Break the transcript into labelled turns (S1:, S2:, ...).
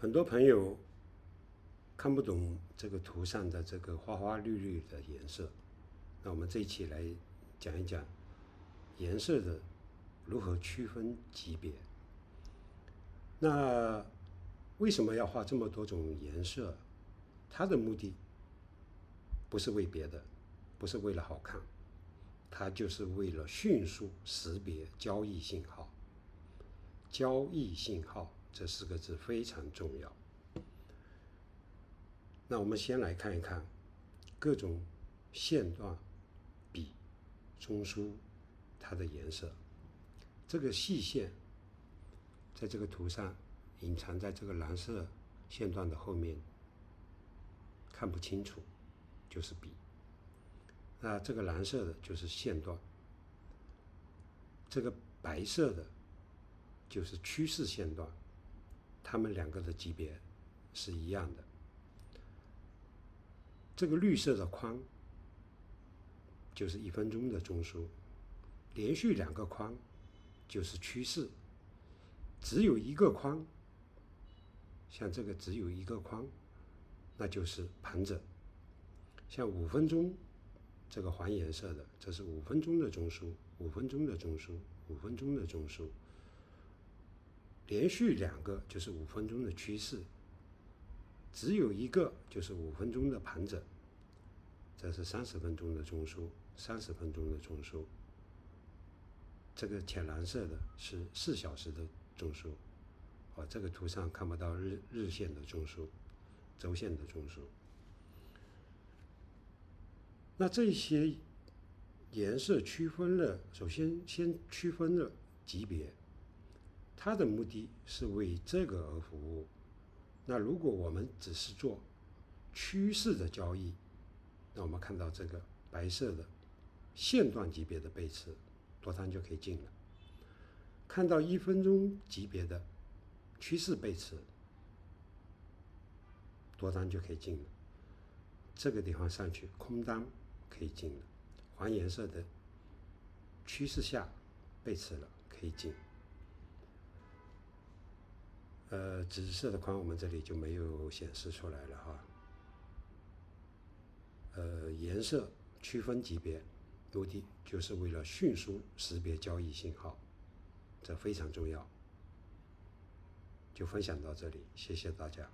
S1: 很多朋友看不懂这个图上的这个花花绿绿的颜色，那我们这一期来讲一讲颜色的如何区分级别。那为什么要画这么多种颜色？它的目的不是为别的，不是为了好看，它就是为了迅速识别交易信号。交易信号这4个字非常重要。那我们先来看一看各种线段、笔、中枢它的颜色。这个细线在这个图上隐藏在这个蓝色线段的后面，看不清楚，就是笔。那这个蓝色的就是线段，这个白色的就是趋势线段，它们两个的级别是一样的。这个绿色的框就是1分钟的中枢，连续2个框就是趋势，只有一个框，像这个只有一个框，那就是盘整。像5分钟这个黄颜色的，这是5分钟的中枢，5分钟的中枢，5分钟的中枢，连续2个就是5分钟的趋势，只有一个就是5分钟的盘整。这是30分钟的中枢，30分钟的中枢。这个浅蓝色的是4小时的中枢。这个图上看不到日线的中枢，周线的中枢。那这些颜色区分了，首先区分了级别，它的目的是为这个而服务。那如果我们只是做趋势的交易，那我们看到这个白色的线段级别的背驰，多单就可以进了。看到1分钟级别的趋势背驰，多单就可以进了。这个地方上去空单可以进了。黄颜色的趋势下背驰了，可以进。紫色的框我们这里就没有显示出来了哈。颜色区分级别，目的就是为了迅速识别交易信号，这非常重要。就分享到这里，谢谢大家。